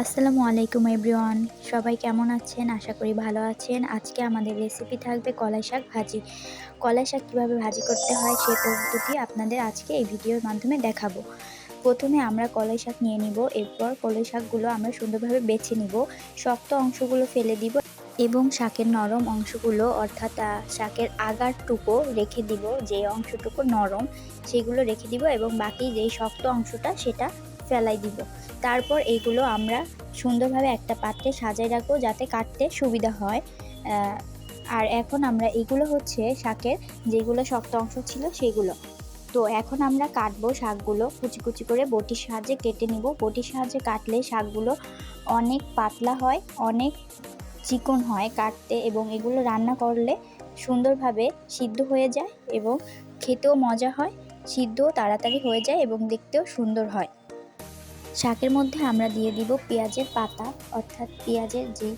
আসসালামু আলাইকুম এভরিওয়ান, সবাই কেমন আছেন? আশা করি ভালো আছেন। আজকে আমাদের রেসিপি থাকবে কলাই শাক ভাজি। কলাই শাক কীভাবে ভাজি করতে হয় সেই পদ্ধতি আপনাদের আজকে এই ভিডিওর মাধ্যমে দেখাবো। প্রথমে আমরা কলাই শাক নিয়ে নিব, এরপর কলাই শাকগুলো আমরা সুন্দরভাবে বেছে নিব, শক্ত অংশগুলো ফেলে দিব এবং শাকের নরম অংশগুলো অর্থাৎ শাকের আগারটুকু রেখে দিব, যে অংশটুকু নরম সেগুলো রেখে দিব এবং বাকি যেই শক্ত অংশটা সেটা ফেলাই দিব। তারপর এইগুলো আমরা সুন্দরভাবে একটা পাত্রে সাজায় রাখবো যাতে কাটতে সুবিধা হয়। আর এখন আমরা এগুলো হচ্ছে শাকের যেগুলো শক্ত অংশ ছিল সেগুলো। তো এখন আমরা কাটবো শাকগুলো, কুচি কুচি করে বটির সাহায্যে কেটে নিব। বটির সাহায্যে কাটলে শাকগুলো অনেক পাতলা হয়, অনেক চিকন হয় কাটতে, এবং এগুলো রান্না করলে সুন্দরভাবে সিদ্ধ হয়ে যায় এবং খেতেও মজা হয়, সিদ্ধও তাড়াতাড়ি হয়ে যায় এবং দেখতেও সুন্দর হয়। শাকের মধ্যে আমরা দিয়ে দিব পেঁয়াজের পাতা, অর্থাৎ পেঁয়াজের যে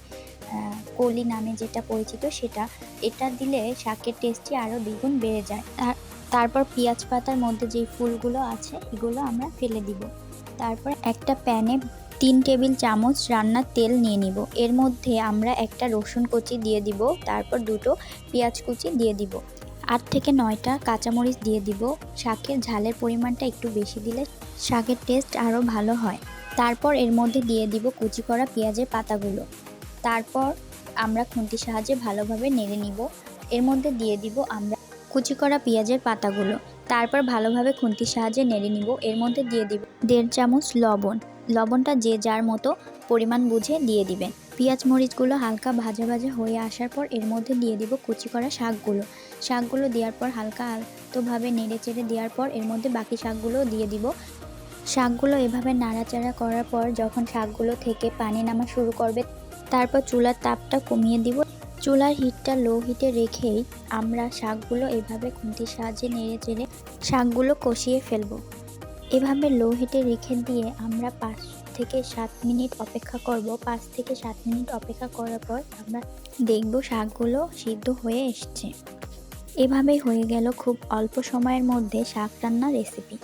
কলি নামে যেটা পরিচিত সেটা। এটা দিলে শাকের টেস্টটি আরও দ্বিগুণ বেড়ে যায়। তারপর পেঁয়াজ পাতার মধ্যে যেই ফুলগুলো আছে এগুলো আমরা ফেলে দিব। তারপর একটা প্যানে 3 টেবিল চামচ রান্নার তেল নিয়ে নিব। এর মধ্যে আমরা একটা রসুন কুচি দিয়ে দিব, তারপর 2টো পেঁয়াজ কুচি দিয়ে দিব, 8 থেকে 9টা কাঁচামরিচ দিয়ে দিব। শাকের ঝালের পরিমাণটা একটু বেশি দিলে শাকের টেস্ট আরও ভালো হয়। তারপর এর মধ্যে দিয়ে দিব কুচি করা পেঁয়াজের পাতাগুলো। তারপর আমরা খুন্তির সাহায্যে ভালোভাবে নেড়ে নিব। এর মধ্যে দিয়ে দিব আমরা কুচি করা পেঁয়াজের পাতাগুলো। তারপর ভালোভাবে খুন্তির সাহায্যে নেড়ে নিব। এর মধ্যে দিয়ে দিব 1.5 চামচ লবণ। লবণটা যে যার মতো পরিমাণ বুঝে দিয়ে দিবেন। পেঁয়াজ মরিচগুলো হালকা ভাজা ভাজা হয়ে আসার পর এর মধ্যে দিয়ে দিব কুচি করা শাকগুলো দেওয়ার পর হালকা আলতোভাবে নেড়ে চেড়ে দেওয়ার পর এর মধ্যে বাকি শাকগুলো দিয়ে দিব। শাকগুলো এভাবে নাড়াচাড়া করার পর যখন শাকগুলো থেকে পানি নামা শুরু করবে, তারপর চুলার তাপটা কমিয়ে দিব। চুলার হিটটা লো হিটে রেখেই আমরা শাকগুলো এভাবে খুন্তির সাহায্যে নেড়ে চেড়ে শাকগুলো কষিয়ে ফেলবো। এভাবে লো হিটে রেখে দিয়ে আমরা 5 থেকে 7 মিনিট অপেক্ষা করব। 5 থেকে 7 মিনিট অপেক্ষা করার পর আমরা দেখব শাকগুলো সিদ্ধ হয়ে এসছে। এভাবেই হয়ে গেল খুব অল্প সময়ের মধ্যে শাক রান্নার রেসিপি।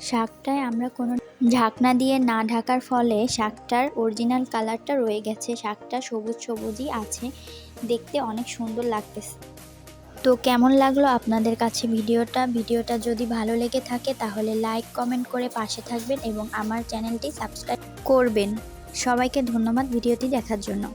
শাকটায় আমরা কোনো ঢাকনা দিয়ে না ঢাকার ফলে শাকটার অরিজিনাল কালারটা রয়ে গেছে, শাকটা সবুজ সবুজই আছে, দেখতে অনেক সুন্দর লাগতেছে। তো কেমন লাগলো আপনাদের কাছে ভিডিওটা যদি ভালো লেগে থাকে তাহলে লাইক কমেন্ট করে পাশে থাকবেন এবং আমার চ্যানেলটি সাবস্ক্রাইব করবেন। সবাইকে ধন্যবাদ ভিডিওটি দেখার জন্য।